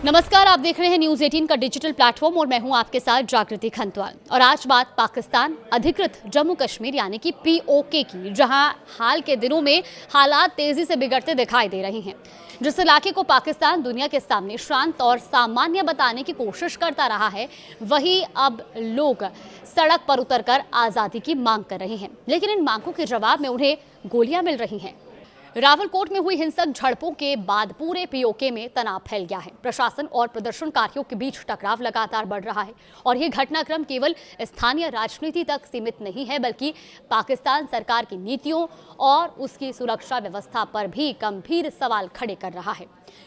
नमस्कार, आप देख रहे हैं न्यूज़ 18 का डिजिटल प्लेटफॉर्म और मैं हूं आपके साथ जागृति खंतवाल। और आज बात पाकिस्तान अधिकृत जम्मू कश्मीर यानी कि पीओके की, जहां हाल के दिनों में हालात तेजी से बिगड़ते दिखाई दे रहे हैं। जिस इलाके को पाकिस्तान दुनिया के सामने शांत और सामान्य बताने की कोशिश करता रहा है, वहीं अब लोग सड़क पर उतरकर आज़ादी की मांग कर रहे हैं, लेकिन इन मांगों के जवाब में उन्हें गोलियां मिल रही हैं। रावलकोट में हुई हिंसक झड़पों के बाद पूरे पीओके में तनाव फैल गया है। प्रशासन और प्रदर्शनकारियों के बीच टकराव लगातार बढ़ रहा है और ये घटनाक्रम केवल स्थानीय राजनीति तक सीमित नहीं है, बल्कि पाकिस्तान सरकार की नीतियों और उसकी सुरक्षा व्यवस्था पर भी गंभीर सवाल खड़े कर रहा है।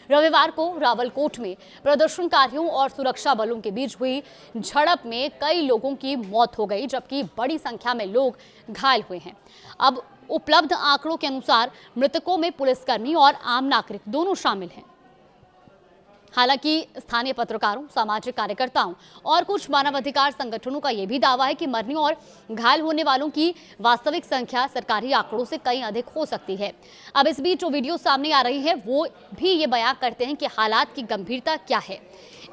रविवार को रावलकोट में प्रदर्शनकारियों और सुरक्षा बलों के बीच हुई झड़प में कई लोगों की मौत हो गई, जबकि बड़ी संख्या में लोग घायल हुए हैं। अब उपलब्ध आंकड़ों के अनुसार मृतकों में पुलिसकर्मी और आम नागरिक दोनों शामिल हैं। हालांकि स्थानीय पत्रकारों, सामाजिक कार्यकर्ताओं और कुछ मानवाधिकार संगठनों का यह भी दावा है कि मरने और घायल होने वालों की वास्तविक संख्या सरकारी आंकड़ों से कहीं अधिक हो सकती है। अब इस बीच जो वीडियो सामने आ रही है वो भी ये बयान करते हैं कि हालात की गंभीरता क्या है।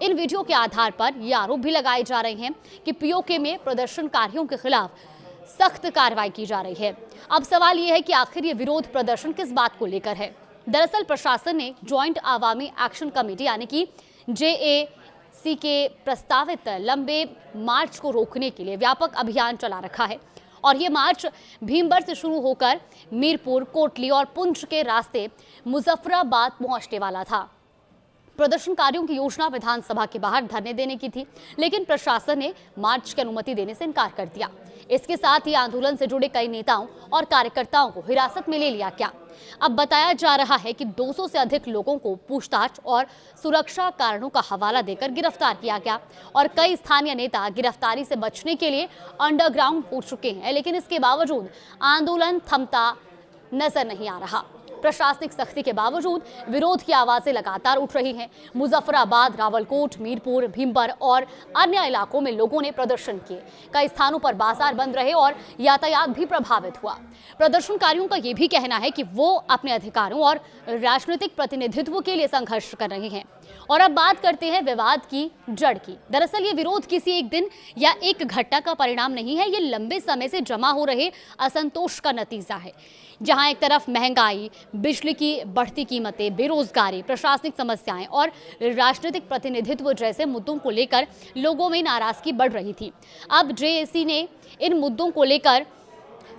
इन वीडियो के आधार पर ये आरोप भी लगाए जा रहे हैं कि पीओके में प्रदर्शनकारियों के खिलाफ सख्त कार्रवाई की जा रही है। अब सवाल यह है कि आखिर ये विरोध प्रदर्शन किस बात को लेकर है। दरअसल प्रशासन ने ज्वाइंट आवामी एक्शन कमेटी यानी कि JAC के प्रस्तावित लंबे मार्च को रोकने के लिए व्यापक अभियान चला रखा है और ये मार्च भीमबर से शुरू होकर मीरपुर, कोटली और पुंछ के रास्ते मुजफ्फराबाद पहुंचने वाला था। प्रदर्शनकारियों की योजना विधानसभा के बाहर धरने देने की थी, लेकिन प्रशासन ने मार्च की अनुमति देने से इनकार कर दिया। इसके साथ ही आंदोलन से जुड़े कई नेताओं और कार्यकर्ताओं को हिरासत में ले लिया गया। अब बताया जा रहा है कि 200 से अधिक लोगों को पूछताछ और सुरक्षा कारणों का हवाला देकर गिरफ्तार किया गया और कई स्थानीय नेता गिरफ्तारी से बचने के लिए अंडरग्राउंड हो चुके हैं, लेकिन इसके बावजूद आंदोलन थमता नजर नहीं आ रहा। प्रशासनिक सख्ती के बावजूद विरोध की आवाजें लगातार उठ रही हैं। मुजफ्फराबाद, रावलकोट, मीरपुर, भीमबर और अन्य इलाकों में लोगों ने प्रदर्शन किए। कई स्थानों पर बाजार बंद रहे और यातायात भी प्रभावित हुआ। प्रदर्शनकारियों का यह भी कहना है कि वो अपने अधिकारों और राजनीतिक प्रतिनिधित्व के लिए संघर्ष कर रहे हैं। और अब बात करते हैं विवाद की जड़ की। दरअसल ये विरोध किसी एक दिन या एक घटना का परिणाम नहीं है, ये लंबे समय से जमा हो रहे असंतोष का नतीजा है। जहां एक तरफ महंगाई, बिजली की बढ़ती कीमतें, बेरोजगारी, प्रशासनिक समस्याएं और राजनीतिक प्रतिनिधित्व जैसे मुद्दों को लेकर लोगों में नाराजगी बढ़ रही थी। अब JAC ने इन मुद्दों को लेकर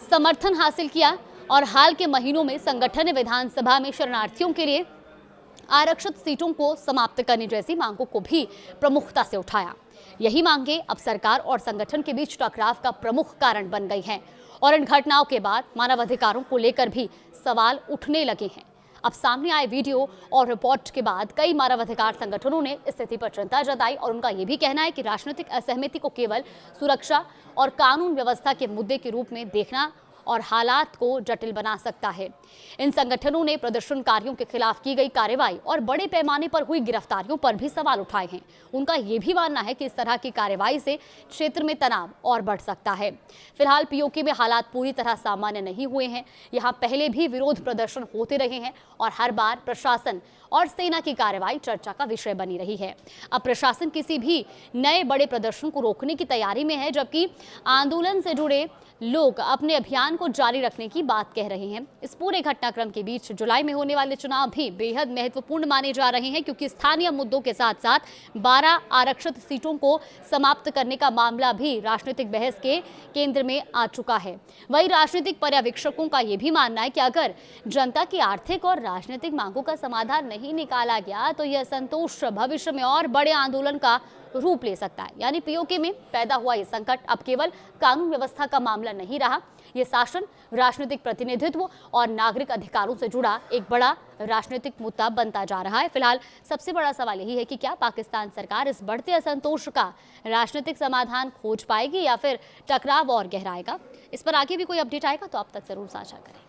समर्थन हासिल किया और हाल के महीनों में संगठन ने विधानसभा में शरणार्थियों के लिए आरक्षित सीटों को समाप्त करने जैसी मांगों को भी प्रमुखता से उठाया। यही मांगे अब सरकार और संगठन के बीच टकराव का प्रमुख कारण बन गई हैं और इन घटनाओं के बाद मानवाधिकारों को लेकर भी सवाल उठने लगे हैं। अब सामने आए वीडियो और रिपोर्ट के बाद कई मानवाधिकार संगठनों ने स्थिति पर चिंता जताई और उनका यह भी कहना है कि राजनीतिक असहमति को केवल सुरक्षा और कानून व्यवस्था के मुद्दे के रूप में देखना और हालात को जटिल बना सकता है। इन संगठनों ने प्रदर्शनकारियों के खिलाफ की गई कार्रवाई और बड़े पैमाने पर हुई गिरफ्तारियों पर भी सवाल उठाए हैं। उनका यह भी मानना है कि इस तरह की कार्रवाई से क्षेत्र में तनाव और बढ़ सकता है। फिलहाल पीओके में हालात पूरी तरह सामान्य नहीं हुए हैं। यहाँ पहले भी विरोध प्रदर्शन होते रहे हैं और हर बार प्रशासन और सेना की कार्रवाई चर्चा का विषय बनी रही है। अब प्रशासन किसी भी नए बड़े प्रदर्शन को रोकने की तैयारी में है, जबकि आंदोलन से जुड़े लोग अपने अभियान को जारी रखने की बात कह रहे हैं। इस पूरे घटनाक्रम के बीच जुलाई में होने वाले चुनाव भी बेहद महत्वपूर्ण माने जा रहे हैं, क्योंकि स्थानीय मुद्दों के साथ साथ 12 आरक्षित सीटों को समाप्त करने का मामला भी राजनीतिक बहस के केंद्र में आ चुका है। वहीं राजनीतिक पर्यवेक्षकों का यह भी मानना है कि अगर जनता की आर्थिक और राजनीतिक मांगों का समाधान नहीं निकाला गया तो यह असंतोष भविष्य में और बड़े आंदोलन का रूप ले सकता है। यानी पीओके में पैदा हुआ ये संकट अब केवल कानून व्यवस्था का मामला नहीं रहा, ये शासन, राजनीतिक प्रतिनिधित्व और नागरिक अधिकारों से जुड़ा एक बड़ा राजनीतिक मुद्दा बनता जा रहा है। फिलहाल सबसे बड़ा सवाल यही है कि क्या पाकिस्तान सरकार इस बढ़ते असंतोष का राजनीतिक समाधान खोज पाएगी या फिर टकराव और गहराएगा। इस पर आगे भी कोई अपडेट आएगा तो आप तक जरूर साझा करें।